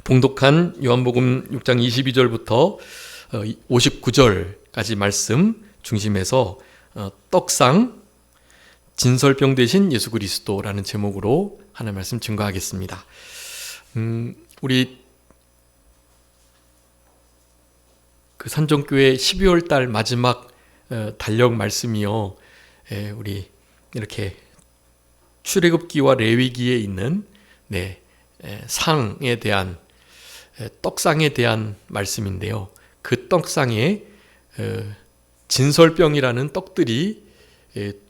봉독한 요한복음 6장 22절부터 59절까지 말씀 중심에서 떡상 진설병 대신 예수 그리스도라는 제목으로 하나님 말씀 증거하겠습니다. 우리 그 산정교회 12월 달 마지막 달력 말씀이요. 우리 이렇게 출애굽기와 레위기에 있는 상에 대한 떡상에 대한 말씀인데요. 그 떡상에 진설병이라는 떡들이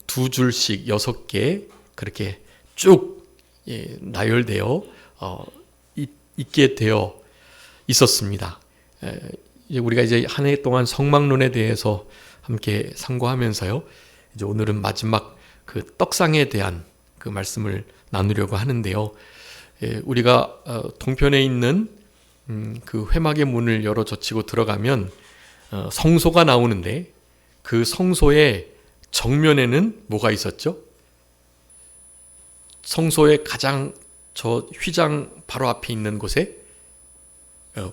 두 줄씩 6개 그렇게 쭉 나열되어 있게 되어 있었습니다. 우리가 이제 한 해 동안 성막론에 대해서 함께 상고하면서요. 이제 오늘은 마지막 그 떡상에 대한 그 말씀을 나누려고 하는데요. 우리가 동편에 있는 그 회막의 문을 열어 젖히고 들어가면 성소가 나오는데 그 성소의 정면에는 뭐가 있었죠? 성소의 가장 저 휘장 바로 앞에 있는 곳에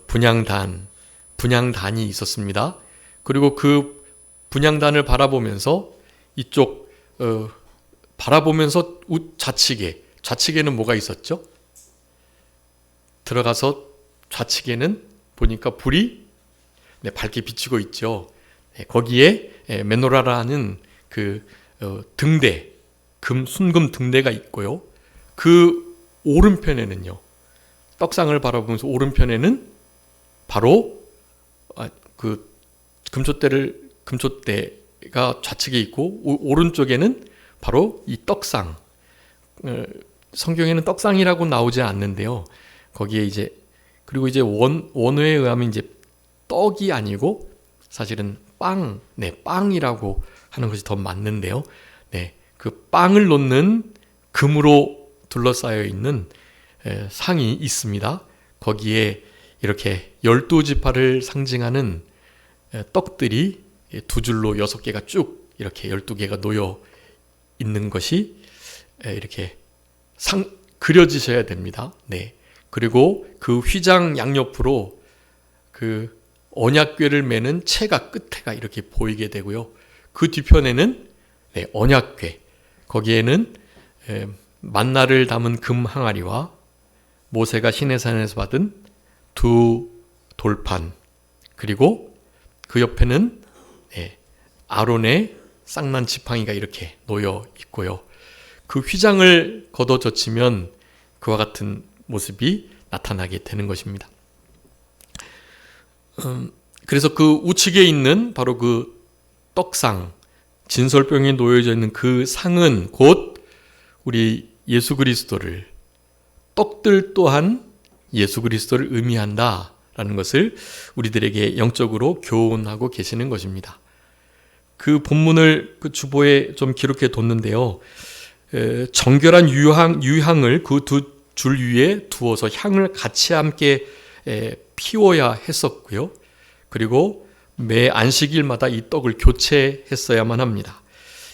분향단이 있었습니다. 그리고 그 분향단을 바라보면서 이쪽 바라보면서 좌측에는 뭐가 있었죠? 들어가서 좌측에는 보니까 불이 밝게 비치고 있죠. 거기에 메노라라는 그 등대, 순금 등대가 있고요. 그 오른편에는요. 떡상을 바라보면서 오른편에는 바로 그 금촛대가 좌측에 있고 오른쪽에는 바로 이 떡상. 성경에는 떡상이라고 나오지 않는데요. 거기에 이제 그리고 이제 원어에 의하면 이제 떡이 아니고 사실은 빵이라고 하는 것이 더 맞는데요. 그 빵을 놓는 금으로 둘러싸여 있는 상이 있습니다. 거기에 이렇게 12지파를 상징하는 떡들이 두 줄로 6개가 쭉 이렇게 12개가 놓여 있는 것이 이렇게 그려지셔야 됩니다. 그리고 그 휘장 양옆으로 그 언약궤를 매는 채가 끝에가 이렇게 보이게 되고요. 그 뒤편에는 언약궤, 거기에는 만나를 담은 금 항아리와 모세가 시내산에서 받은 두 돌판, 그리고 그 옆에는 아론의 쌍난 지팡이가 이렇게 놓여 있고요. 그 휘장을 걷어 젖히면 그와 같은 모습이 나타나게 되는 것입니다. 그래서 그 우측에 있는 바로 그 떡상, 진설병에 놓여져 있는 그 상은 곧 우리 예수 그리스도를, 떡들 또한 예수 그리스도를 의미한다라는 것을 우리들에게 영적으로 교훈하고 계시는 것입니다. 그 본문을 그 주보에 좀 기록해 뒀는데요. 정결한 유향을 그 두 줄 위에 두어서 향을 같이 함께 피워야 했었고요. 그리고 매 안식일마다 이 떡을 교체했어야만 합니다.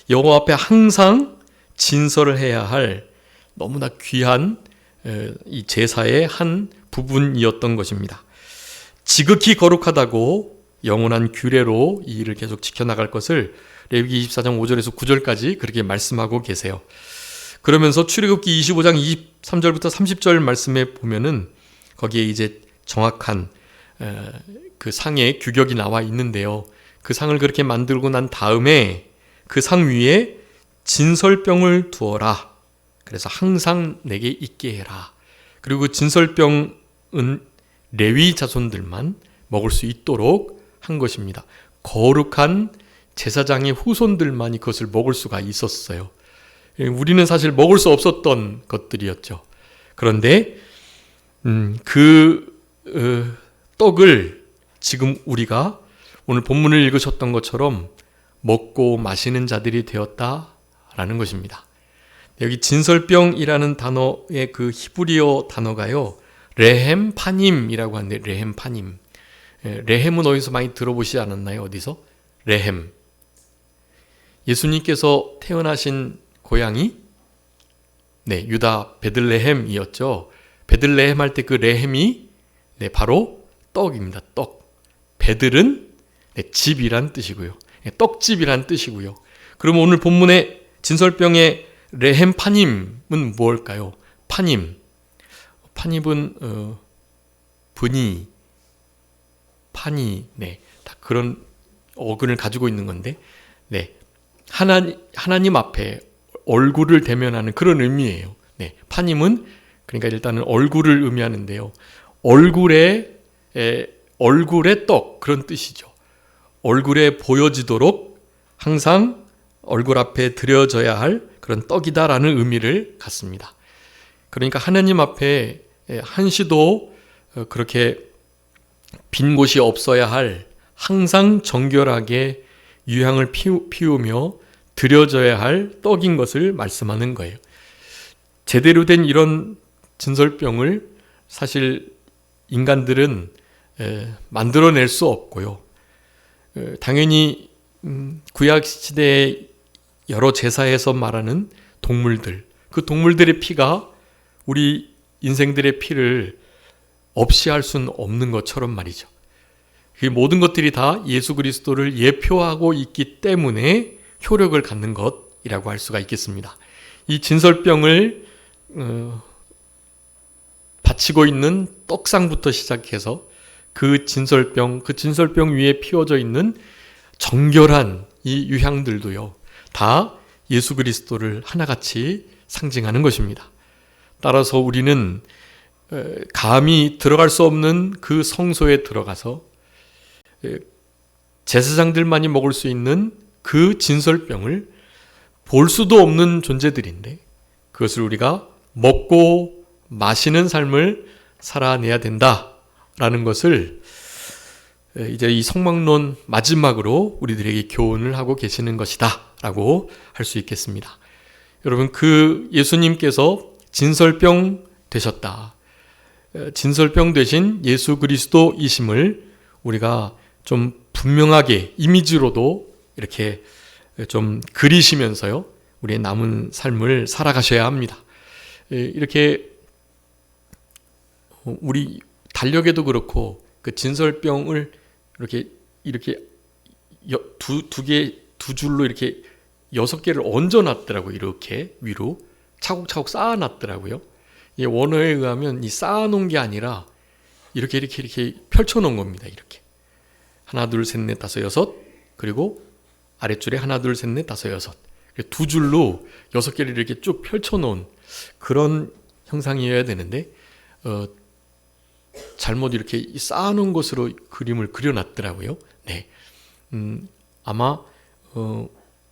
여호와 앞에 항상 진설을 해야 할 너무나 귀한 이 제사의 한 부분이었던 것입니다. 지극히 거룩하다고 영원한 규례로 이 일을 계속 지켜나갈 것을 레위기 24장 5절에서 9절까지 그렇게 말씀하고 계세요. 그러면서 출애굽기 25장 23절부터 30절 말씀에 보면은 거기에 이제 정확한 그 상의 규격이 나와 있는데요. 그 상을 그렇게 만들고 난 다음에 그 상 위에 진설병을 두어라. 그래서 항상 내게 있게 해라. 그리고 진설병은 레위 자손들만 먹을 수 있도록 한 것입니다. 거룩한 제사장의 후손들만이 그것을 먹을 수가 있었어요. 우리는 사실 먹을 수 없었던 것들이었죠. 그런데 떡을 지금 우리가 오늘 본문을 읽으셨던 것처럼 먹고 마시는 자들이 되었다라는 것입니다. 여기 진설병이라는 단어의 그 히브리어 단어가요. 레헴파님이라고 하는데 레헴파님. 레헴은 어디서 많이 들어보시지 않았나요? 어디서? 레헴. 예수님께서 태어나신 고향이 유다 베들레헴이었죠. 베들레헴 할 때 그 레헴이 네, 바로 떡입니다. 떡. 베들은 집이란 뜻이고요. 떡집이란 뜻이고요. 그럼 오늘 본문의 진설병의 레헴 파님은 무엇일까요? 파님. 파님은 분이, 파니, 네, 다 그런 어근을 가지고 있는 건데, 네, 하나님 앞에 얼굴을 대면하는 그런 의미예요. 네, 파님은 그러니까 일단은 얼굴을 의미하는데요. 얼굴의 떡, 그런 뜻이죠. 얼굴에 보여지도록 항상 얼굴 앞에 드려져야 할 그런 떡이다라는 의미를 갖습니다. 그러니까 하나님 앞에 한시도 그렇게 빈 곳이 없어야 할, 항상 정결하게 유향을 피우며 드려져야 할 떡인 것을 말씀하는 거예요. 제대로 된 이런 진설병을 사실 인간들은 만들어낼 수 없고요. 당연히 구약 시대의 여러 제사에서 말하는 동물들, 그 동물들의 피가 우리 인생들의 피를 없이 할 수는 없는 것처럼 말이죠. 그 모든 것들이 다 예수 그리스도를 예표하고 있기 때문에 효력을 갖는 것이라고 할 수가 있겠습니다. 이 진설병을 바치고 있는 떡상부터 시작해서 그 진설병 위에 피워져 있는 정결한 이 유향들도요, 다 예수 그리스도를 하나같이 상징하는 것입니다. 따라서 우리는 감히 들어갈 수 없는 그 성소에 들어가서 제사장들만이 먹을 수 있는 그 진설병을 볼 수도 없는 존재들인데, 그것을 우리가 먹고 마시는 삶을 살아내야 된다라는 것을 이제 이 성막론 마지막으로 우리들에게 교훈을 하고 계시는 것이다 라고 할 수 있겠습니다. 여러분, 그 예수님께서 진설병 되셨다, 진설병 되신 예수 그리스도이심을 우리가 좀 분명하게 이미지로도 이렇게 좀 그리시면서요, 우리의 남은 삶을 살아가셔야 합니다. 이렇게 우리 달력에도 그렇고 그 진설병을 이렇게 두 줄로 이렇게 6개를 얹어놨더라고요. 이렇게 위로 차곡차곡 쌓아놨더라고요. 이 원어에 의하면 이 쌓아놓은 게 아니라 이렇게 펼쳐놓은 겁니다. 이렇게 하나, 둘, 셋, 넷, 다섯, 여섯, 그리고 아랫줄에 하나, 둘, 셋, 넷, 다섯, 여섯, 두 줄로 6개를 이렇게 쭉 펼쳐놓은 그런 형상이어야 되는데 잘못 이렇게 쌓아놓은 것으로 그림을 그려놨더라고요. 네, 아마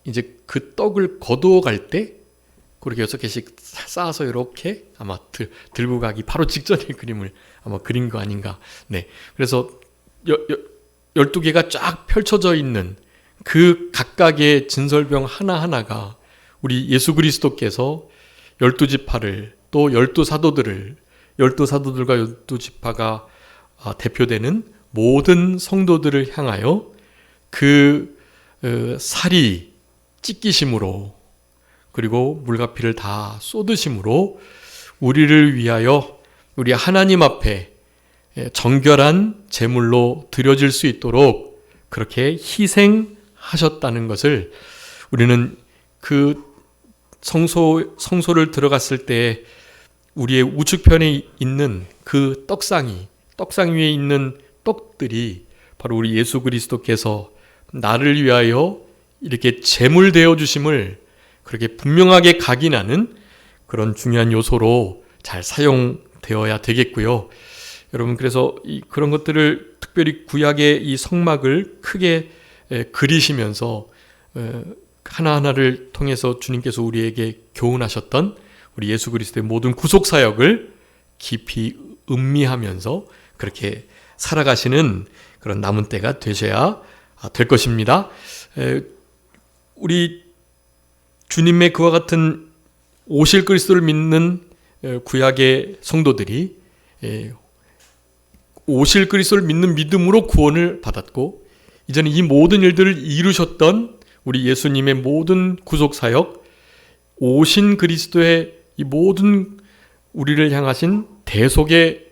이제 그 떡을 거두어 갈 때 그렇게 6개씩 쌓아서 이렇게 아마 들고 가기 바로 직전의 그림을 아마 그린 거 아닌가. 네, 그래서 12개가 쫙 펼쳐져 있는 그 각각의 진설병 하나하나가 우리 예수 그리스도께서 12지파를 또 12사도들을 12사도들과 12지파가 대표되는 모든 성도들을 향하여 그 살이 찢기심으로 그리고 물과 피를 다 쏟으심으로 우리를 위하여 우리 하나님 앞에 정결한 제물로 드려질 수 있도록 그렇게 희생하셨다는 것을 우리는 그 성소를 들어갔을 때 우리의 우측편에 있는 그 떡상 위에 있는 떡들이 바로 우리 예수 그리스도께서 나를 위하여 이렇게 제물 되어 주심을 그렇게 분명하게 각인하는 그런 중요한 요소로 잘 사용되어야 되겠고요. 여러분, 그래서 그런 것들을 특별히 구약의 이 성막을 크게 그리시면서 하나하나를 통해서 주님께서 우리에게 교훈하셨던 우리 예수 그리스도의 모든 구속 사역을 깊이 음미하면서 그렇게 살아가시는 그런 남은 때가 되셔야 될 것입니다. 우리 주님의 그와 같은 오실 그리스도를 믿는 구약의 성도들이 오실 그리스도를 믿는 믿음으로 구원을 받았고, 이제는 이 모든 일들을 이루셨던 우리 예수님의 모든 구속 사역, 오신 그리스도의 이 모든 우리를 향하신 대속의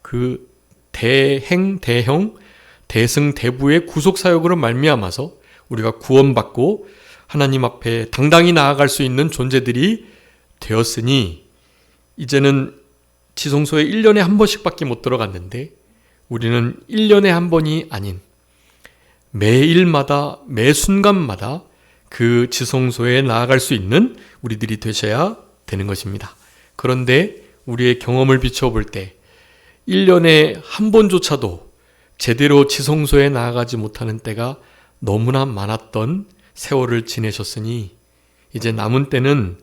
그 대행, 대형, 대승, 대부의 구속 사역으로 말미암아서 우리가 구원받고 하나님 앞에 당당히 나아갈 수 있는 존재들이 되었으니 이제는 지성소에 1년에 한 번씩밖에 못 들어갔는데 우리는 1년에 한 번이 아닌 매일마다 매 순간마다 그 지성소에 나아갈 수 있는 우리들이 되셔야 되는 것입니다. 그런데 우리의 경험을 비춰볼 때 1년에 한 번조차도 제대로 지성소에 나아가지 못하는 때가 너무나 많았던 세월을 지내셨으니 이제 남은 때는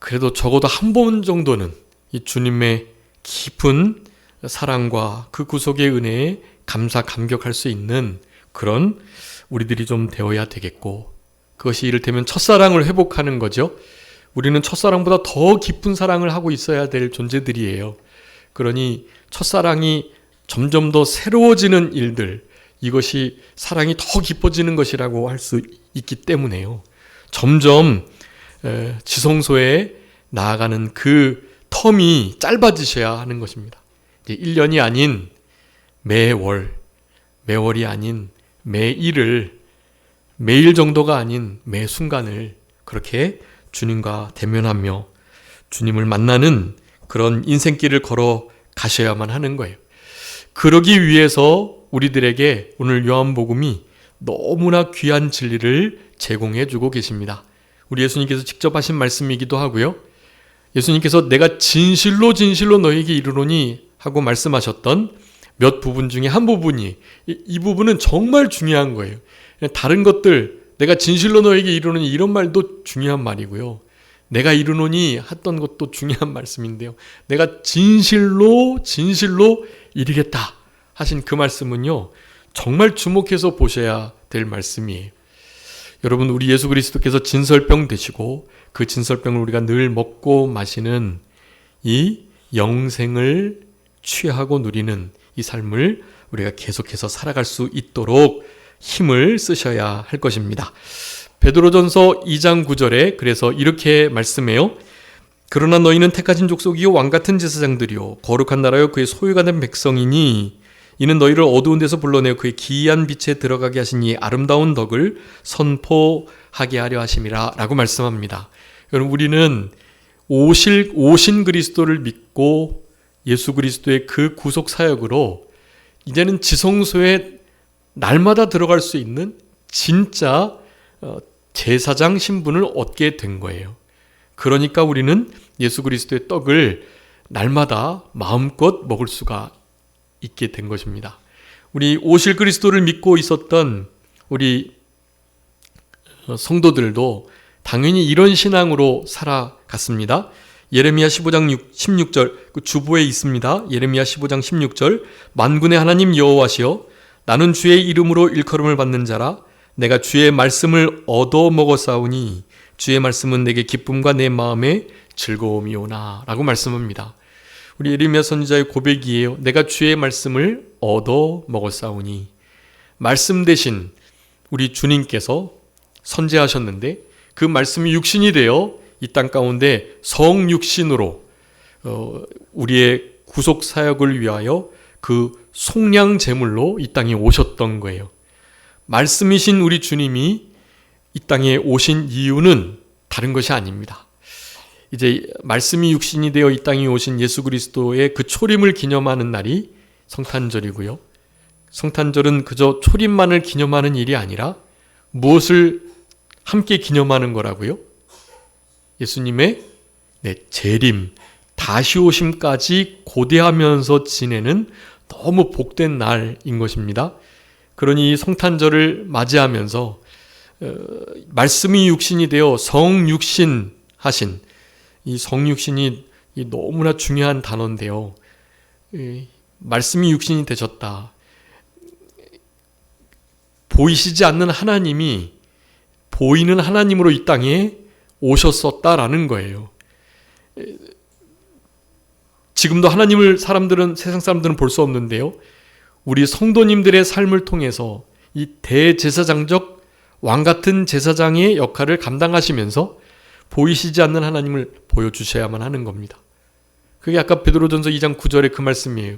그래도 적어도 한 번 정도는 이 주님의 깊은 사랑과 그 구속의 은혜에 감사 감격할 수 있는 그런 우리들이 좀 되어야 되겠고, 그것이 이를테면 첫사랑을 회복하는 거죠. 우리는 첫사랑보다 더 깊은 사랑을 하고 있어야 될 존재들이에요. 그러니 첫사랑이 점점 더 새로워지는 일들, 이것이 사랑이 더 깊어지는 것이라고 할 수 있기 때문에요. 점점 지성소에 나아가는 그 텀이 짧아지셔야 하는 것입니다. 이제 1년이 아닌 매월, 매월이 아닌 매일을, 매일 정도가 아닌 매 순간을 그렇게 주님과 대면하며 주님을 만나는 그런 인생길을 걸어 가셔야만 하는 거예요. 그러기 위해서 우리들에게 오늘 요한복음이 너무나 귀한 진리를 제공해 주고 계십니다. 우리 예수님께서 직접 하신 말씀이기도 하고요. 예수님께서 내가 진실로 진실로 너희에게 이르노니 하고 말씀하셨던 몇 부분 중에 한 부분이, 이 부분은 정말 중요한 거예요. 다른 것들, 내가 진실로 너희에게 이르노니 이런 말도 중요한 말이고요. 내가 이르노니 했던 것도 중요한 말씀인데요. 내가 진실로 이르겠다 하신 그 말씀은요, 정말 주목해서 보셔야 될 말씀이에요. 여러분, 우리 예수 그리스도께서 진설병 되시고 그 진설병을 우리가 늘 먹고 마시는 이 영생을 취하고 누리는 이 삶을 우리가 계속해서 살아갈 수 있도록 힘을 쓰셔야 할 것입니다. 베드로전서 2장 9절에 그래서 이렇게 말씀해요. 그러나 너희는 택하신 족속이요 왕같은 제사장들이요 거룩한 나라요 그의 소유가 된 백성이니 이는 너희를 어두운 데서 불러내어 그의 기이한 빛에 들어가게 하신 이 아름다운 덕을 선포하게 하려 하심이라 라고 말씀합니다. 여러분, 우리는 오신 그리스도를 믿고 예수 그리스도의 그 구속 사역으로 이제는 지성소에 날마다 들어갈 수 있는 진짜 제사장 신분을 얻게 된 거예요. 그러니까 우리는 예수 그리스도의 떡을 날마다 마음껏 먹을 수가 있게 된 것입니다. 우리 오실 그리스도를 믿고 있었던 우리 성도들도 당연히 이런 신앙으로 살아갔습니다. 예레미야 15장 16절 그 주보에 있습니다. 예레미야 15장 16절 만군의 하나님 여호와시여 나는 주의 이름으로 일컬음을 받는 자라 내가 주의 말씀을 얻어 먹었사오니 주의 말씀은 내게 기쁨과 내 마음에 즐거움이오나 라고 말씀합니다. 우리 예레미야 선지자의 고백이에요. 내가 주의 말씀을 얻어 먹었사오니, 말씀 대신 우리 주님께서 선지하셨는데 그 말씀이 육신이 되어 이 땅 가운데 성육신으로 우리의 구속 사역을 위하여 그 속량 제물로 이 땅에 오셨던 거예요. 말씀이신 우리 주님이 이 땅에 오신 이유는 다른 것이 아닙니다. 이제 말씀이 육신이 되어 이 땅에 오신 예수 그리스도의 그 초림을 기념하는 날이 성탄절이고요. 성탄절은 그저 초림만을 기념하는 일이 아니라 무엇을 함께 기념하는 거라고요? 예수님의 재림, 다시 오심까지 고대하면서 지내는 너무 복된 날인 것입니다. 그러니 성탄절을 맞이하면서 말씀이 육신이 되어 성육신 하신 이 성육신이 너무나 중요한 단어인데요. 말씀이 육신이 되셨다. 보이시지 않는 하나님이 보이는 하나님으로 이 땅에 오셨었다라는 거예요. 지금도 하나님을 세상 사람들은 볼 수 없는데요. 우리 성도님들의 삶을 통해서 이 대제사장적 왕같은 제사장의 역할을 감당하시면서 보이시지 않는 하나님을 보여주셔야만 하는 겁니다. 그게 아까 베드로전서 2장 9절의 그 말씀이에요.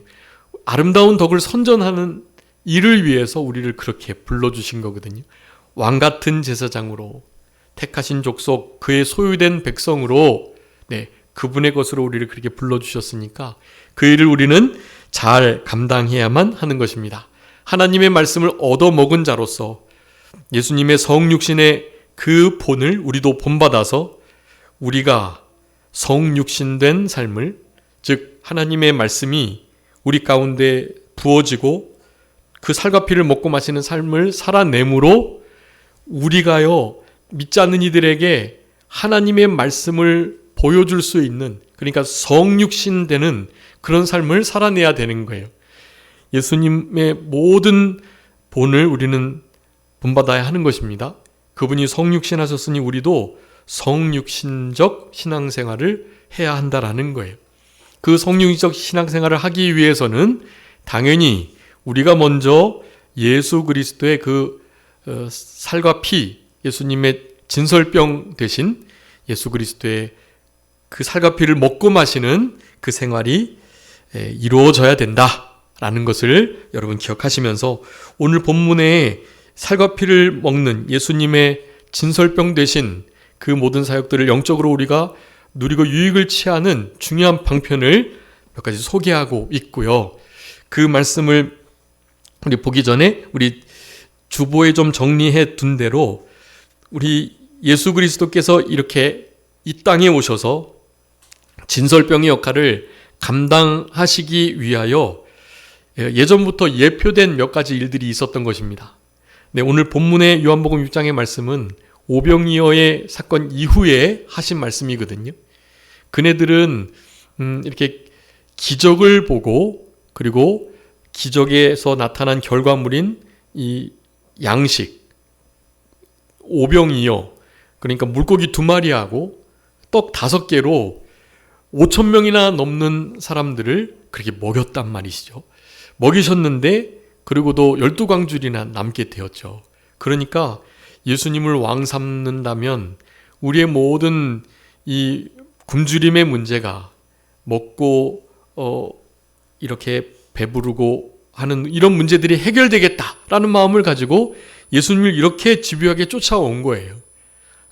아름다운 덕을 선전하는 일을 위해서 우리를 그렇게 불러주신 거거든요. 왕같은 제사장으로 택하신 족속, 그의 소유된 백성으로, 그분의 것으로 우리를 그렇게 불러주셨으니까 그 일을 우리는 잘 감당해야만 하는 것입니다. 하나님의 말씀을 얻어먹은 자로서 예수님의 성육신의 그 본을 우리도 본받아서 우리가 성육신된 삶을, 즉 하나님의 말씀이 우리 가운데 부어지고 그 살과 피를 먹고 마시는 삶을 살아내므로 우리가요, 믿지 않는 이들에게 하나님의 말씀을 보여줄 수 있는, 그러니까 성육신되는 그런 삶을 살아내야 되는 거예요. 예수님의 모든 본을 우리는 본받아야 하는 것입니다. 그분이 성육신하셨으니 우리도 성육신적 신앙생활을 해야 한다라는 거예요. 그 성육신적 신앙생활을 하기 위해서는 당연히 우리가 먼저 예수 그리스도의 그 살과 피, 예수님의 진설병 되신 예수 그리스도의 그 살과 피를 먹고 마시는 그 생활이 이루어져야 된다라는 것을 여러분 기억하시면서 오늘 본문에 살과 피를 먹는 예수님의 진설병 되신 그 모든 사역들을 영적으로 우리가 누리고 유익을 취하는 중요한 방편을 몇 가지 소개하고 있고요. 그 말씀을 우리 보기 전에 우리 주보에 좀 정리해 둔 대로 우리 예수 그리스도께서 이렇게 이 땅에 오셔서 진설병의 역할을 감당하시기 위하여 예전부터 예표된 몇 가지 일들이 있었던 것입니다. 오늘 본문의 요한복음 6장의 말씀은 오병이어의 사건 이후에 하신 말씀이거든요. 그네들은 이렇게 기적을 보고 그리고 기적에서 나타난 결과물인 이 양식, 오병이어, 그러니까 물고기 2마리하고 떡 5개로 5,000명이나 넘는 사람들을 그렇게 먹였단 말이시죠. 먹이셨는데 그리고도 12광줄이나 남게 되었죠. 그러니까 예수님을 왕 삼는다면 우리의 모든 이 굶주림의 문제가 먹고 이렇게 배부르고 하는 이런 문제들이 해결되겠다라는 마음을 가지고 예수님을 이렇게 집요하게 쫓아온 거예요.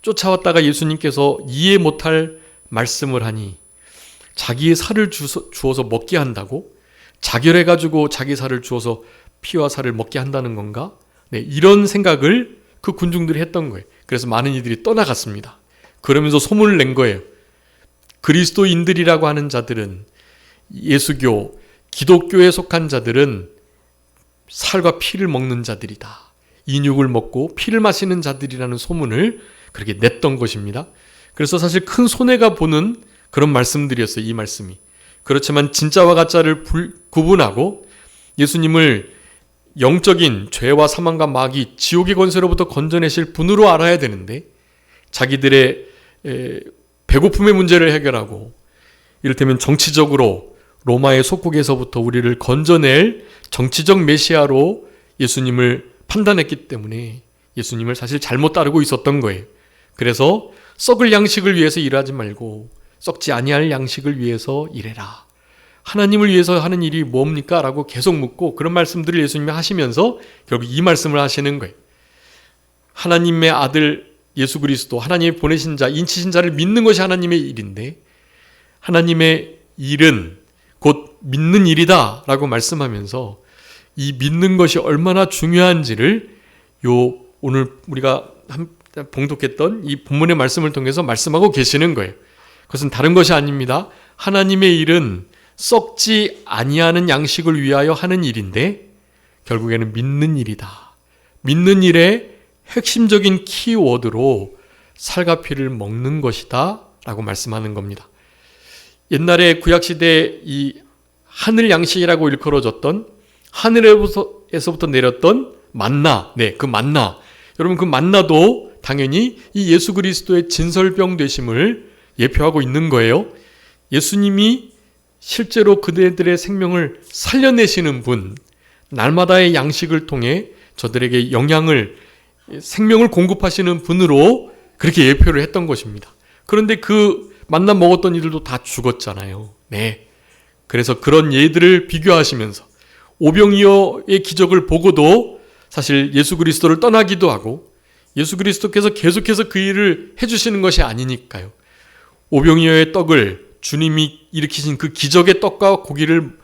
쫓아왔다가 예수님께서 이해 못할 말씀을 하니 자기의 살을 주어서 먹게 한다고? 자결해가지고 자기 살을 주어서 피와 살을 먹게 한다는 건가? 이런 생각을 그 군중들이 했던 거예요. 그래서 많은 이들이 떠나갔습니다. 그러면서 소문을 낸 거예요. 그리스도인들이라고 하는 자들은, 예수교, 기독교에 속한 자들은 살과 피를 먹는 자들이다. 인육을 먹고 피를 마시는 자들이라는 소문을 그렇게 냈던 것입니다. 그래서 사실 큰 손해가 보는 그런 말씀들이었어요. 이 말씀이. 그렇지만 진짜와 가짜를 구분하고 예수님을 영적인 죄와 사망과 마귀, 지옥의 권세로부터 건져내실 분으로 알아야 되는데 자기들의 배고픔의 문제를 해결하고 이를테면 정치적으로 로마의 속국에서부터 우리를 건져낼 정치적 메시아로 예수님을 판단했기 때문에 예수님을 사실 잘못 따르고 있었던 거예요. 그래서 썩을 양식을 위해서 일하지 말고 썩지 아니할 양식을 위해서 일해라. 하나님을 위해서 하는 일이 뭡니까? 라고 계속 묻고 그런 말씀들을 예수님이 하시면서 결국 이 말씀을 하시는 거예요. 하나님의 아들 예수 그리스도, 하나님이 보내신 자, 인치신 자를 믿는 것이 하나님의 일인데 하나님의 일은 곧 믿는 일이다 라고 말씀하면서 이 믿는 것이 얼마나 중요한지를 오늘 우리가 봉독했던 이 본문의 말씀을 통해서 말씀하고 계시는 거예요. 그것은 다른 것이 아닙니다. 하나님의 일은 썩지 아니하는 양식을 위하여 하는 일인데 결국에는 믿는 일이다. 믿는 일의 핵심적인 키워드로 살과 피를 먹는 것이다 라고 말씀하는 겁니다. 옛날에 구약시대에 이 하늘 양식이라고 일컬어졌던 하늘에서부터 내렸던 만나, 그 만나. 여러분 그 만나도 당연히 이 예수 그리스도의 진설병 되심을 예표하고 있는 거예요. 예수님이 실제로 그들의 생명을 살려내시는 분, 날마다의 양식을 통해 저들에게 생명을 공급하시는 분으로 그렇게 예표를 했던 것입니다. 그런데 그 만나 먹었던 이들도 다 죽었잖아요. 네. 그래서 그런 예들을 비교하시면서 오병이어의 기적을 보고도 사실 예수 그리스도를 떠나기도 하고 예수 그리스도께서 계속해서 그 일을 해주시는 것이 아니니까요. 오병이어의 떡을 주님이 일으키신 그 기적의 떡과 고기를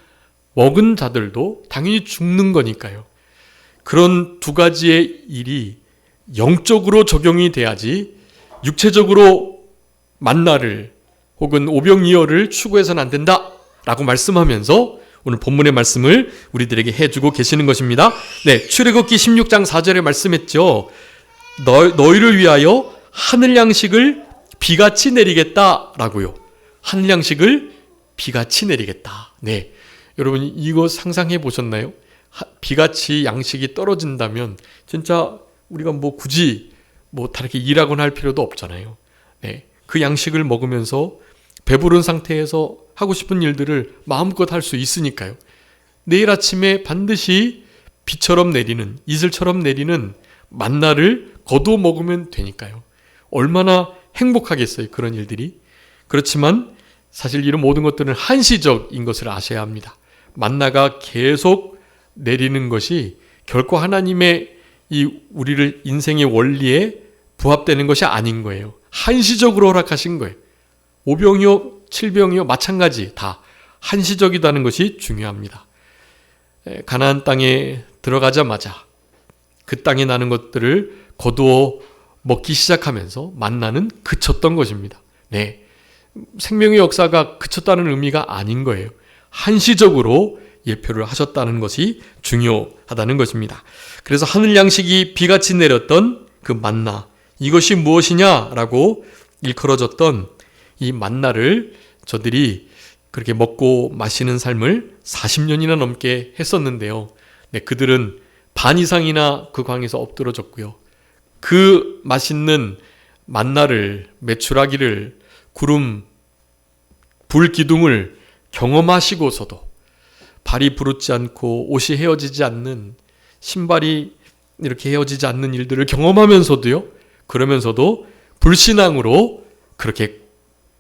먹은 자들도 당연히 죽는 거니까요. 그런 두 가지의 일이 영적으로 적용이 돼야지 육체적으로 만나를 혹은 오병이어를 추구해서는 안 된다 라고 말씀하면서 오늘 본문의 말씀을 우리들에게 해주고 계시는 것입니다. 네, 출애굽기 16장 4절에 말씀했죠. 너희를 위하여 하늘 양식을 비같이 내리겠다라고요. 하늘 양식을 비같이 내리겠다. 네, 여러분 이거 상상해 보셨나요? 비같이 양식이 떨어진다면 진짜 우리가 굳이 다르게 일하거나 할 필요도 없잖아요. 네, 그 양식을 먹으면서 배부른 상태에서 하고 싶은 일들을 마음껏 할 수 있으니까요. 내일 아침에 반드시 비처럼 내리는, 이슬처럼 내리는 만나를 거두어 먹으면 되니까요. 얼마나 행복하겠어요, 그런 일들이. 그렇지만 사실 이런 모든 것들은 한시적인 것을 아셔야 합니다. 만나가 계속 내리는 것이 결코 하나님의 이 우리를 인생의 원리에 부합되는 것이 아닌 거예요. 한시적으로 허락하신 거예요. 오병이어, 칠병이어 마찬가지 다 한시적이다는 것이 중요합니다. 가나안 땅에 들어가자마자 그 땅에 나는 것들을 거두어 먹기 시작하면서 만나는 그쳤던 것입니다. 네, 생명의 역사가 그쳤다는 의미가 아닌 거예요. 한시적으로 예표를 하셨다는 것이 중요하다는 것입니다. 그래서 하늘 양식이 비같이 내렸던 그 만나, 이것이 무엇이냐라고 일컬어졌던 이 만나를 저들이 그렇게 먹고 마시는 삶을 40년이나 넘게 했었는데요. 네, 그들은 반 이상이나 그 광에서 엎드러졌고요. 그 맛있는 만나를, 메추라기를, 구름, 불 기둥을 경험하시고서도 발이 부르지 않고 옷이 헤어지지 않는, 신발이 이렇게 헤어지지 않는 일들을 경험하면서도요. 그러면서도 불신앙으로 그렇게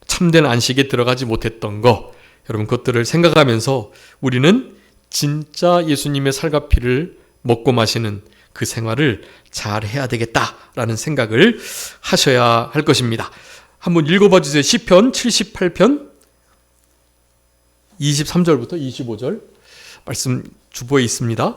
참된 안식에 들어가지 못했던 거, 여러분 그것들을 생각하면서 우리는 진짜 예수님의 살과 피를 먹고 마시는 그 생활을 잘 해야 되겠다라는 생각을 하셔야 할 것입니다. 한번 읽어봐 주세요. 시편 78편 23절부터 25절 말씀 주보에 있습니다.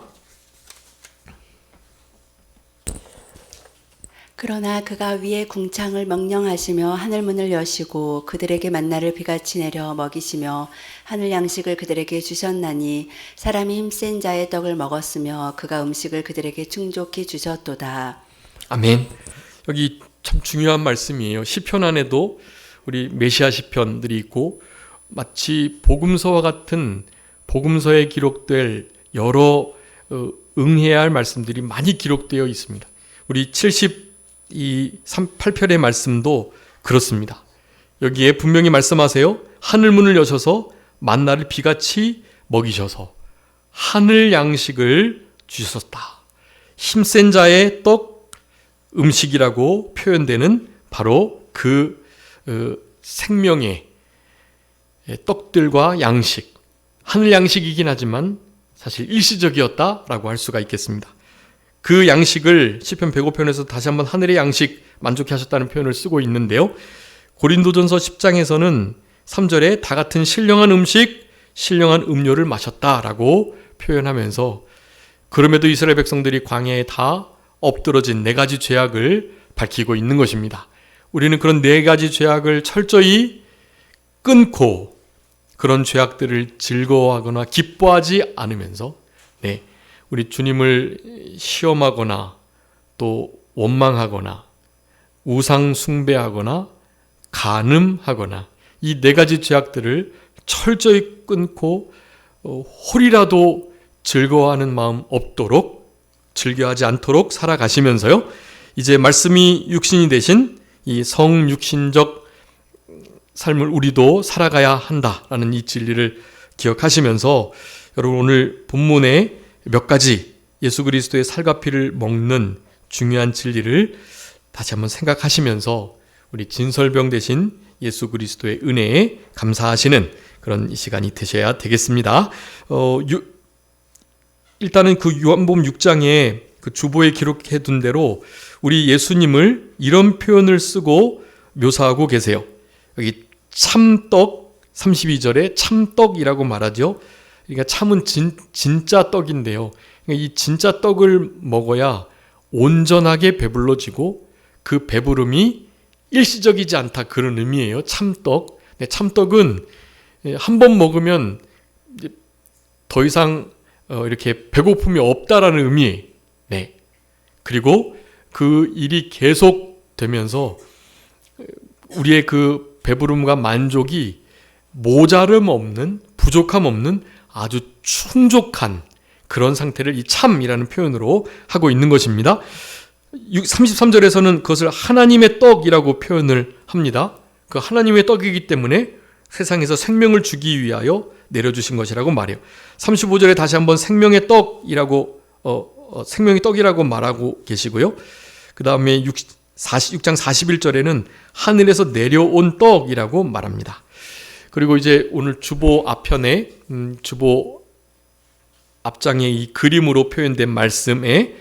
그러나 그가 위에 궁창을 명령하시며 하늘문을 여시고 그들에게 만나를 비같이 내려 먹이시며 하늘 양식을 그들에게 주셨나니 사람이 힘센 자의 떡을 먹었으며 그가 음식을 그들에게 충족히 주셨도다. 아멘. 여기 참 중요한 말씀이에요. 시편 안에도 우리 메시아 시편들이 있고 마치 복음서와 같은 복음서에 기록될 여러 응해야 할 말씀들이 많이 기록되어 있습니다. 우리 78편의 말씀도 그렇습니다. 여기에 분명히 말씀하세요. 하늘문을 여셔서 만나를 비같이 먹이셔서 하늘 양식을 주셨다. 힘센 자의 떡, 음식이라고 표현되는 바로 그 생명의 떡들과 양식, 하늘 양식이긴 하지만 사실 일시적이었다라고 할 수가 있겠습니다. 그 양식을 시편 105편에서 다시 한번 하늘의 양식 만족해 하셨다는 표현을 쓰고 있는데요. 고린도전서 10장에서는 3절에 다 같은 신령한 음식, 신령한 음료를 마셨다라고 표현하면서 그럼에도 이스라엘 백성들이 광야에 다 엎드러진 4가지 죄악을 밝히고 있는 것입니다. 우리는 그런 4가지 죄악을 철저히 끊고 그런 죄악들을 즐거워하거나 기뻐하지 않으면서 우리 주님을 시험하거나 또 원망하거나 우상 숭배하거나 간음하거나 이 4가지 죄악들을 철저히 끊고 홀이라도 즐거워하는 마음 없도록, 즐겨하지 않도록 살아가시면서요, 이제 말씀이 육신이 되신 이 성육신적 삶을 우리도 살아가야 한다라는 이 진리를 기억하시면서 여러분 오늘 본문에 몇 가지 예수 그리스도의 살과 피를 먹는 중요한 진리를 다시 한번 생각하시면서 우리 진설병 되신 예수 그리스도의 은혜에 감사하시는 그런 시간이 되셔야 되겠습니다. 일단은 그 요한복음 6장에 그 주보에 기록해 둔 대로 우리 예수님을 이런 표현을 쓰고 묘사하고 계세요. 여기 참떡 32절에 참떡이라고 말하죠. 그러니까 참은 진짜 떡인데요. 그러니까 이 진짜 떡을 먹어야 온전하게 배불러지고 그 배부름이 일시적이지 않다, 그런 의미예요. 참떡. 네, 참떡은 한 번 먹으면 더 이상 이렇게 배고픔이 없다라는 의미예요. 네. 그리고 그 일이 계속되면서 우리의 그 배부름과 만족이 모자름 없는, 부족함 없는 아주 충족한 그런 상태를 이 참이라는 표현으로 하고 있는 것입니다. 33절에서는 그것을 하나님의 떡이라고 표현을 합니다. 그 하나님의 떡이기 때문에 세상에서 생명을 주기 위하여 내려주신 것이라고 말해요. 35절에 다시 한번 생명의 떡이라고 생명의 떡이라고 말하고 계시고요. 그 다음에 6장 41절에는 하늘에서 내려온 떡이라고 말합니다. 그리고 이제 오늘 주보 앞편에 주보 앞장에 이 그림으로 표현된 말씀에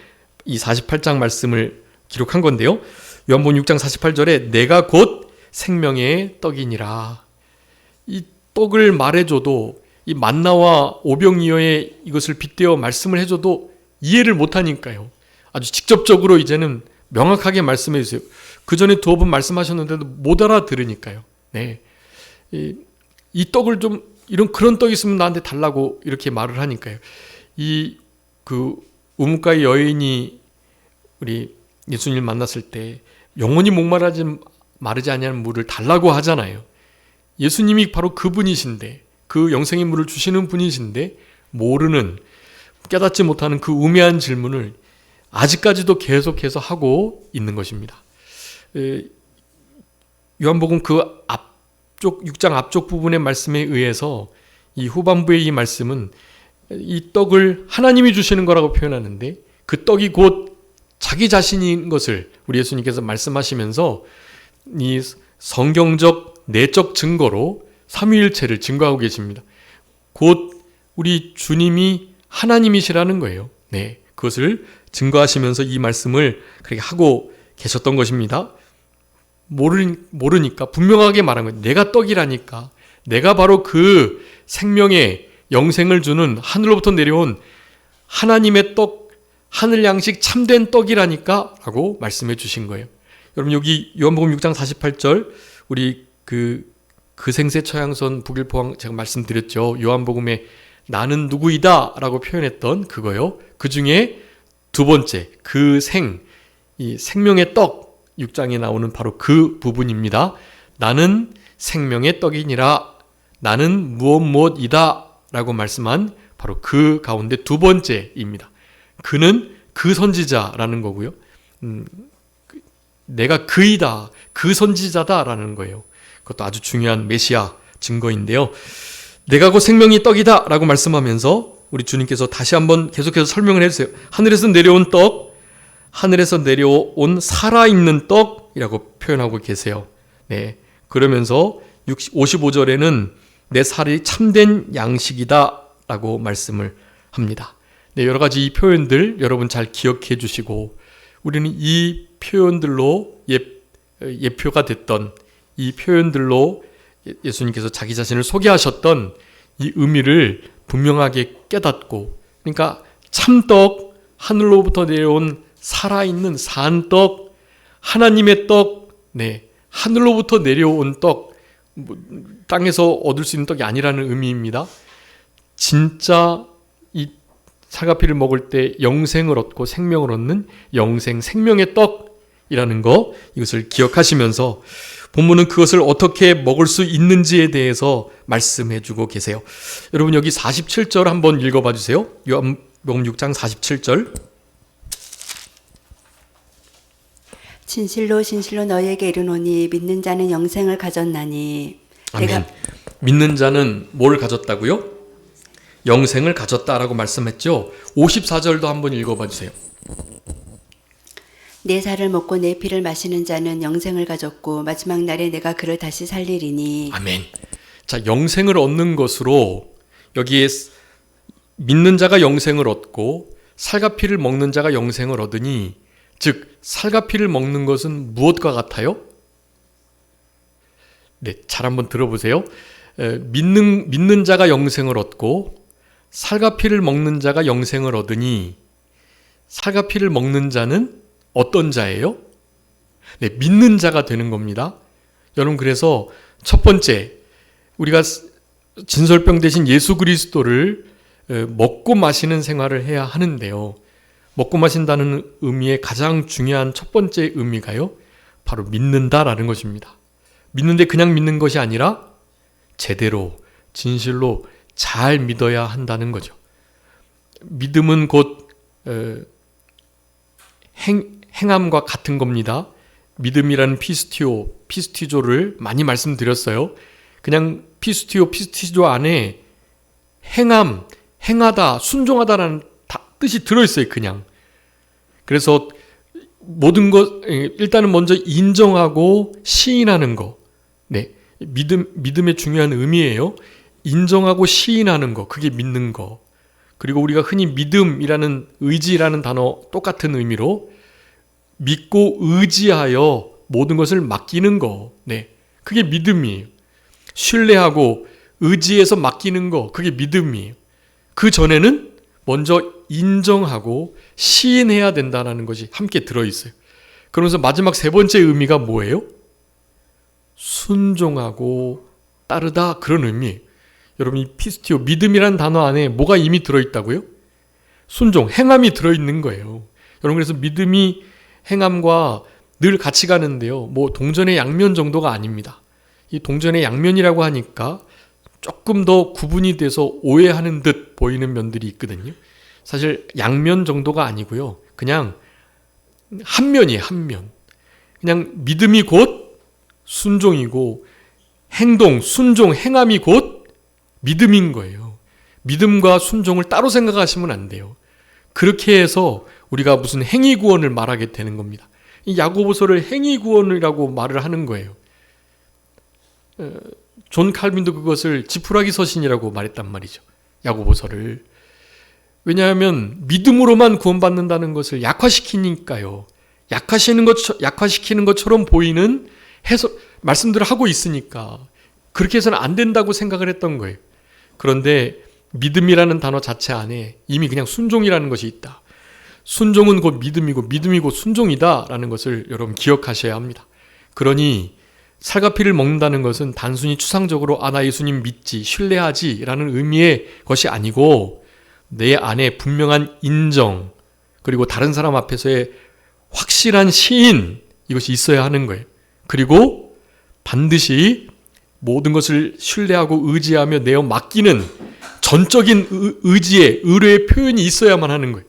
이 48장 말씀을 기록한 건데요. 요한복음 6장 48절에 내가 곧 생명의 떡이니라. 이 떡을 말해줘도 이 만나와 오병이어의 이것을 빗대어 말씀을 해줘도 이해를 못하니까요. 아주 직접적으로 이제는 명확하게 말씀해 주세요. 그 전에 두어 번 말씀하셨는데도 못 알아들으니까요. 네, 이 떡을 좀 그런 떡 있으면 나한테 달라고 이렇게 말을 하니까요. 이 그 우뭇가의 여인이 우리 예수님 만났을 때 영원히 마르지 아니하는 물을 달라고 하잖아요. 예수님이 바로 그분이신데, 그 영생의 물을 주시는 분이신데 모르는, 깨닫지 못하는 그 우매한 질문을 아직까지도 계속해서 하고 있는 것입니다. 요한복음 그 앞쪽 6장 앞쪽 부분의 말씀에 의해서 이 후반부의 이 말씀은 이 떡을 하나님이 주시는 거라고 표현하는데 그 떡이 곧 자기 자신인 것을 우리 예수님께서 말씀하시면서 이 성경적 내적 증거로 삼위일체를 증거하고 계십니다. 곧 우리 주님이 하나님이시라는 거예요. 네, 그것을 증거하시면서 이 말씀을 그렇게 하고 계셨던 것입니다. 모르니까 분명하게 말한 거예요. 내가 떡이라니까. 내가 바로 그 생명의 영생을 주는 하늘로부터 내려온 하나님의 떡, 하늘 양식 참된 떡이라니까 라고 말씀해 주신 거예요. 여러분, 여기 요한복음 6장 48절 우리 그 생세 처양선 북일포항 제가 말씀드렸죠. 요한복음에 나는 누구이다 라고 표현했던 그거요. 그 중에 두 번째, 이 생명의 떡 6장에 나오는 바로 그 부분입니다. 나는 생명의 떡이니라. 나는 무엇이다 라고 말씀한 바로 그 가운데 두 번째입니다. 그는 그 선지자라는 거고요. 내가 그이다, 그 선지자다라는 거예요. 그것도 아주 중요한 메시아 증거인데요. 내가 곧 생명이 떡이다 라고 말씀하면서 우리 주님께서 다시 한번 계속해서 설명을 해주세요. 하늘에서 내려온 떡, 하늘에서 내려온 살아있는 떡이라고 표현하고 계세요. 네, 그러면서 55절에는 내 살이 참된 양식이다 라고 말씀을 합니다. 네, 여러 가지 이 표현들 여러분 잘 기억해 주시고 우리는 이 표현들로 예표가 됐던 이 표현들로 예수님께서 자기 자신을 소개하셨던 이 의미를 분명하게 깨닫고, 그러니까 참떡, 하늘로부터 내려온 살아있는 산떡, 하나님의 떡, 네, 하늘로부터 내려온 떡, 땅에서 얻을 수 있는 떡이 아니라는 의미입니다. 진짜 이 사과피를 먹을 때 영생을 얻고 생명을 얻는 생명의 떡이라는 거, 이것을 기억하시면서 본문은 그것을 어떻게 먹을 수 있는지에 대해서 말씀해 주고 계세요. 여러분, 여기 47절 한번 읽어봐 주세요. 요한복음 6장 47절. 진실로 진실로 너희에게 이르노니 믿는 자는 영생을 가졌나니. 아멘. 믿는 자는 뭘 가졌다고요? 영생을 가졌다라고 말씀했죠. 54절도 한번 읽어봐 주세요. 내 살을 먹고 내 피를 마시는 자는 영생을 가졌고 마지막 날에 내가 그를 다시 살리리니. 아멘. 자, 영생을 얻는 것으로 여기에 믿는 자가 영생을 얻고 살과 피를 먹는 자가 영생을 얻으니, 즉 살과 피를 먹는 것은 무엇과 같아요? 네, 잘 한번 들어보세요. 믿는 자가 영생을 얻고 살과 피를 먹는 자가 영생을 얻으니, 살과 피를 먹는 자는 어떤 자예요? 네, 믿는 자가 되는 겁니다. 여러분, 그래서 첫 번째, 우리가 진설병 대신 예수 그리스도를 먹고 마시는 생활을 해야 하는데요. 먹고 마신다는 의미의 가장 중요한 첫 번째 의미가요, 바로 믿는다라는 것입니다. 믿는데 그냥 믿는 것이 아니라 제대로 진실로 잘 믿어야 한다는 거죠. 믿음은 곧 행함과 같은 겁니다. 믿음이라는 피스티조를 많이 말씀드렸어요. 그냥 피스티조 안에 행함, 행하다, 순종하다라는 뜻이 들어있어요. 그냥. 그래서 모든 것, 일단은 먼저 인정하고 시인하는 거. 네, 믿음의 중요한 의미예요. 인정하고 시인하는 거, 그게 믿는 거. 그리고 우리가 흔히 믿음이라는, 의지라는 단어 똑같은 의미로 믿고 의지하여 모든 것을 맡기는 거. 네, 그게 믿음이에요. 신뢰하고 의지해서 맡기는 거, 그게 믿음이에요. 그 전에는 먼저 인정하고 시인해야 된다는 것이 함께 들어있어요. 그러면서 마지막 세 번째 의미가 뭐예요? 순종하고 따르다, 그런 의미예요. 여러분, 이 피스티오, 믿음이라는 단어 안에 뭐가 이미 들어있다고요? 순종, 행함이 들어있는 거예요. 여러분, 그래서 믿음이 행함과 늘 같이 가는데요. 뭐 동전의 양면 정도가 아닙니다. 이 동전의 양면이라고 하니까 조금 더 구분이 돼서 오해하는 듯 보이는 면들이 있거든요. 사실 양면 정도가 아니고요. 그냥 한 면이에요, 한 면. 그냥 믿음이 곧 순종이고, 행동, 순종, 행함이 곧 믿음인 거예요. 믿음과 순종을 따로 생각하시면 안 돼요. 그렇게 해서 우리가 무슨 행위구원을 말하게 되는 겁니다. 이 야고보서를 행위구원이라고 말을 하는 거예요. 존 칼빈도 그것을 지푸라기 서신이라고 말했단 말이죠. 야고보서를. 왜냐하면 믿음으로만 구원받는다는 것을 약화시키니까요. 약화시키는 것처럼 보이는 말씀들을 하고 있으니까 그렇게 해서는 안 된다고 생각을 했던 거예요. 그런데 믿음이라는 단어 자체 안에 이미 그냥 순종이라는 것이 있다. 순종은 곧 믿음이고, 믿음이 곧 순종이다라는 것을 여러분 기억하셔야 합니다. 그러니 살과 피를 먹는다는 것은 단순히 추상적으로 나 예수님 믿지, 신뢰하지 라는 의미의 것이 아니고, 내 안에 분명한 인정, 그리고 다른 사람 앞에서의 확실한 시인, 이것이 있어야 하는 거예요. 그리고 반드시 모든 것을 신뢰하고 의지하며 내어 맡기는 전적인 의지의, 의뢰의 표현이 있어야만 하는 거예요.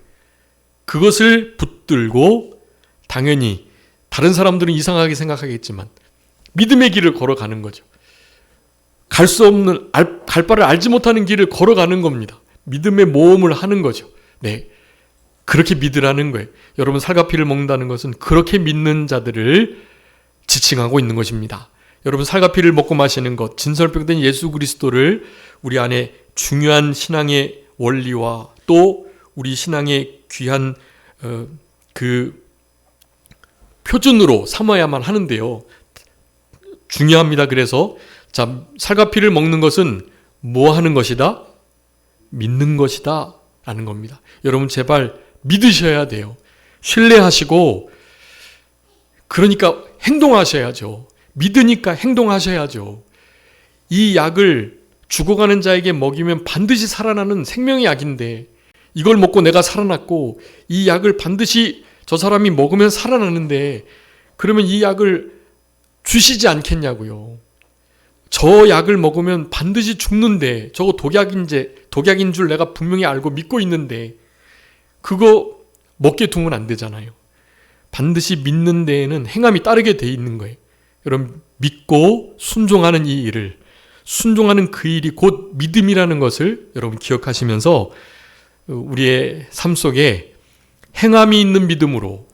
그것을 붙들고, 당연히 다른 사람들은 이상하게 생각하겠지만 믿음의 길을 걸어가는 거죠. 갈 수 없는, 갈 바를 알지 못하는 길을 걸어가는 겁니다. 믿음의 모험을 하는 거죠. 네, 그렇게 믿으라는 거예요. 여러분, 살과 피를 먹는다는 것은 그렇게 믿는 자들을 지칭하고 있는 것입니다. 여러분, 살과 피를 먹고 마시는 것, 진설병된 예수 그리스도를 우리 안에 중요한 신앙의 원리와 또 우리 신앙의 귀한 그 표준으로 삼아야만 하는데요. 중요합니다. 그래서 자, 살과 피를 먹는 것은 뭐 하는 것이다? 믿는 것이다 라는 겁니다. 여러분, 제발 믿으셔야 돼요. 신뢰하시고, 그러니까 행동하셔야죠. 믿으니까 행동하셔야죠. 이 약을 죽어가는 자에게 먹이면 반드시 살아나는 생명의 약인데, 이걸 먹고 내가 살아났고 이 약을 반드시 저 사람이 먹으면 살아나는데, 그러면 이 약을 주시지 않겠냐고요. 저 약을 먹으면 반드시 죽는데, 저거 독약인 줄 내가 분명히 알고 믿고 있는데 그거 먹게 두면 안 되잖아요. 반드시 믿는 데에는 행함이 따르게 돼 있는 거예요. 여러분, 믿고 순종하는 이 일을, 순종하는 그 일이 곧 믿음이라는 것을 여러분 기억하시면서 우리의 삶 속에 행함이 있는 믿음으로,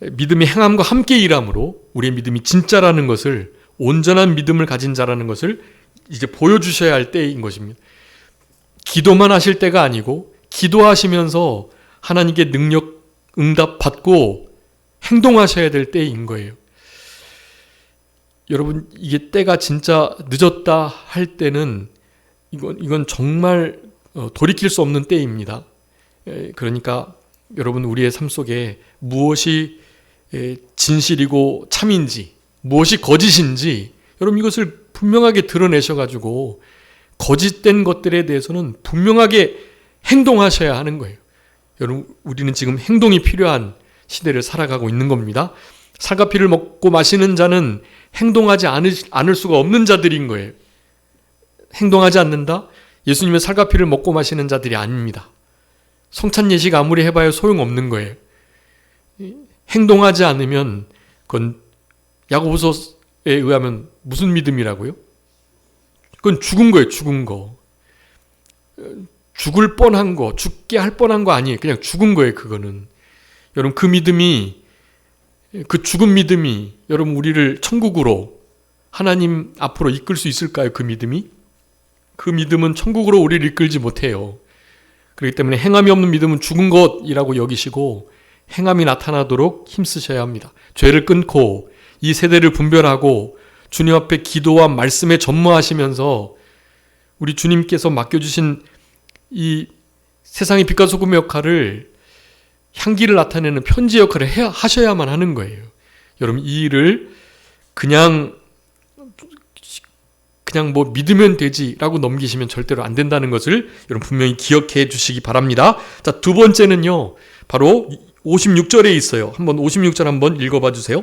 믿음이 행함과 함께 일함으로 우리의 믿음이 진짜라는 것을, 온전한 믿음을 가진 자라는 것을 이제 보여주셔야 할 때인 것입니다. 기도만 하실 때가 아니고 기도하시면서 하나님께 능력 응답 받고 행동하셔야 될 때인 거예요. 여러분, 이게 때가 진짜 늦었다 할 때는 이건 정말 돌이킬 수 없는 때입니다. 그러니까 여러분, 우리의 삶 속에 무엇이 진실이고 참인지, 무엇이 거짓인지 여러분 이것을 분명하게 드러내셔가지고 거짓된 것들에 대해서는 분명하게 행동하셔야 하는 거예요. 여러분, 우리는 지금 행동이 필요한 시대를 살아가고 있는 겁니다. 살과 피를 먹고 마시는 자는 행동하지 않을 수가 없는 자들인 거예요. 행동하지 않는다? 예수님의 살과 피를 먹고 마시는 자들이 아닙니다. 성찬 예식 아무리 해봐야 소용없는 거예요. 행동하지 않으면 그건 야고보서에 의하면 무슨 믿음이라고요? 그건 죽은 거예요. 죽은 거. 죽을 뻔한 거, 죽게 할 뻔한 거 아니에요. 그냥 죽은 거예요. 그거는. 여러분, 그 믿음이, 그 죽은 믿음이 여러분 우리를 천국으로, 하나님 앞으로 이끌 수 있을까요? 그 믿음이? 그 믿음은 천국으로 우리를 이끌지 못해요. 그렇기 때문에 행함이 없는 믿음은 죽은 것이라고 여기시고 행함이 나타나도록 힘쓰셔야 합니다. 죄를 끊고 이 세대를 분별하고 주님 앞에 기도와 말씀에 전무하시면서 우리 주님께서 맡겨주신 이 세상의 빛과 소금의 역할을, 향기를 나타내는 편지 역할을 하셔야만 하는 거예요. 여러분, 이 일을 그냥 뭐 믿으면 되지라고 넘기시면 절대로 안 된다는 것을 여러분 분명히 기억해 주시기 바랍니다. 자, 두 번째는요, 바로 56절에 있어요. 한번 56절 한번 읽어봐 주세요.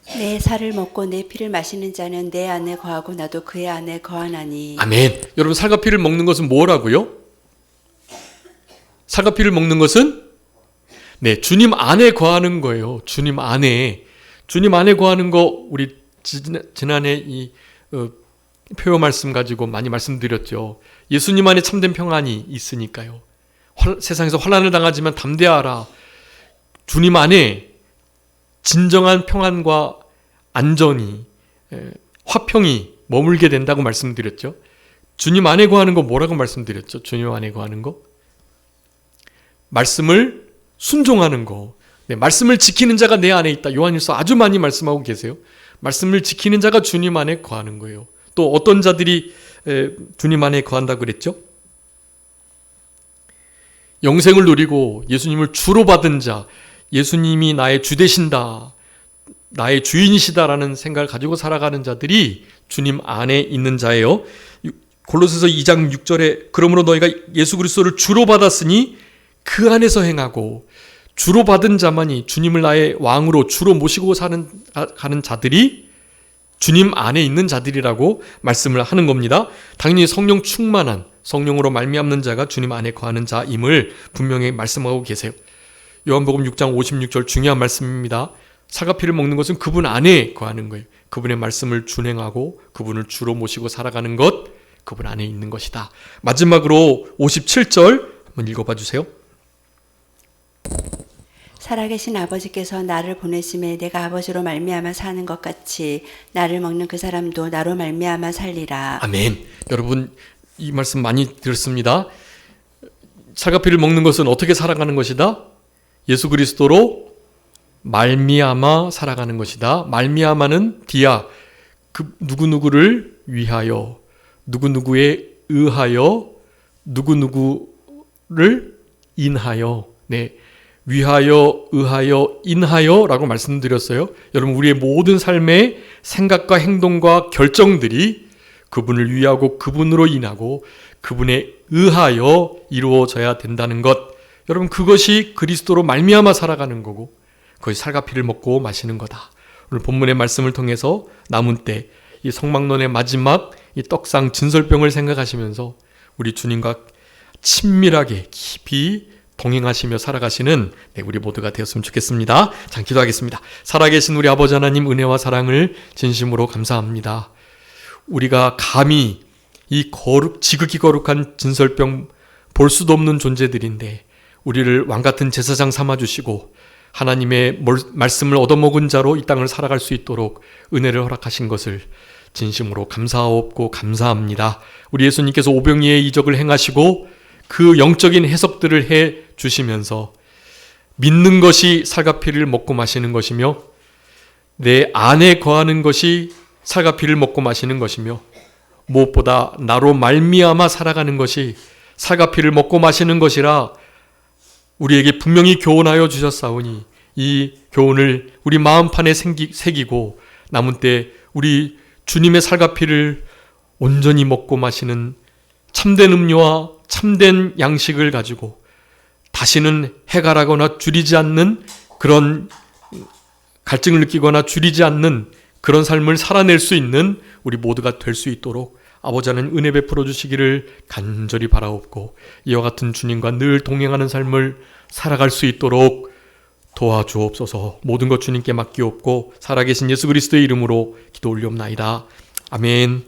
내 살을 먹고 내 피를 마시는 자는 내 안에 거하고 나도 그의 안에 거하나니. 아멘. 여러분, 살과 피를 먹는 것은 뭐라고요? 살과 피를 먹는 것은 주님 안에 거하는 거예요. 주님 안에 거하는 거, 우리 지난해 이 표요 말씀 가지고 많이 말씀드렸죠. 예수님 안에 참된 평안이 있으니까요. 세상에서 환난을 당하지만 담대하라. 주님 안에 진정한 평안과 안전이, 화평이 머물게 된다고 말씀드렸죠. 주님 안에 거하는 거 뭐라고 말씀드렸죠? 주님 안에 거하는 거? 말씀을 순종하는 거. 말씀을 지키는 자가 내 안에 있다. 요한일서 아주 많이 말씀하고 계세요. 말씀을 지키는 자가 주님 안에 거하는 거예요. 또 어떤 자들이 주님 안에 거한다고 그랬죠? 영생을 누리고 예수님을 주로 받은 자, 예수님이 나의 주 되신다, 나의 주인이시다라는 생각을 가지고 살아가는 자들이 주님 안에 있는 자예요. 골로새서 2장 6절에 그러므로 너희가 예수 그리스도를 주로 받았으니 그 안에서 행하고, 주로 받은 자만이, 주님을 나의 왕으로 주로 모시고 가는 자들이 주님 안에 있는 자들이라고 말씀을 하는 겁니다. 당연히 성령 충만한, 성령으로 말미암는 자가 주님 안에 거하는 자임을 분명히 말씀하고 계세요. 요한복음 6장 56절 중요한 말씀입니다. 살과 피를 먹는 것은 그분 안에 거하는 거예요. 그분의 말씀을 준행하고 그분을 주로 모시고 살아가는 것, 그분 안에 있는 것이다. 마지막으로 57절 한번 읽어봐 주세요. 살아계신 아버지께서 나를 보내심에 내가 아버지로 말미암아 사는 것 같이 나를 먹는 그 사람도 나로 말미암아 살리라. 아멘. 여러분, 이 말씀 많이 들었습니다. 살과 피를 먹는 것은 어떻게 살아가는 것이다? 예수 그리스도로 말미암아 살아가는 것이다. 말미암아는 디아, 그 누구누구를 위하여, 누구누구에 의하여, 누구누구를 인하여, 위하여, 의하여, 인하여 라고 말씀드렸어요. 여러분, 우리의 모든 삶의 생각과 행동과 결정들이 그분을 위하고 그분으로 인하고 그분에 의하여 이루어져야 된다는 것. 여러분, 그것이 그리스도로 말미암아 살아가는 거고, 그것이 살과 피를 먹고 마시는 거다. 오늘 본문의 말씀을 통해서 남은 때 이 성막론의 마지막 이 떡상 진설병을 생각하시면서 우리 주님과 친밀하게 깊이 동행하시며 살아가시는 우리 모두가 되었으면 좋겠습니다. 자, 기도하겠습니다. 살아계신 우리 아버지 하나님, 은혜와 사랑을 진심으로 감사합니다. 우리가 감히 이 지극히 거룩한 진설병 볼 수도 없는 존재들인데 우리를 왕같은 제사장 삼아주시고 하나님의 말씀을 얻어먹은 자로 이 땅을 살아갈 수 있도록 은혜를 허락하신 것을 진심으로 감사하옵고 감사합니다. 우리 예수님께서 오병이의 이적을 행하시고 그 영적인 해석들을 해 주시면서 믿는 것이 살과 피를 먹고 마시는 것이며 내 안에 거하는 것이 살과 피를 먹고 마시는 것이며 무엇보다 나로 말미암아 살아가는 것이 살과 피를 먹고 마시는 것이라 우리에게 분명히 교훈하여 주셨사오니 이 교훈을 우리 마음판에 새기고 남은 때 우리 주님의 살과 피를 온전히 먹고 마시는 참된 음료와 참된 양식을 가지고 다시는 해갈하거나 줄이지 않는 그런 갈증을 느끼거나 줄이지 않는 그런 삶을 살아낼 수 있는 우리 모두가 될 수 있도록 아버지 하나님 은혜 베풀어 주시기를 간절히 바라옵고 이와 같은 주님과 늘 동행하는 삶을 살아갈 수 있도록 도와주옵소서. 모든 것 주님께 맡기옵고 살아계신 예수 그리스도의 이름으로 기도 올리옵나이다. 아멘.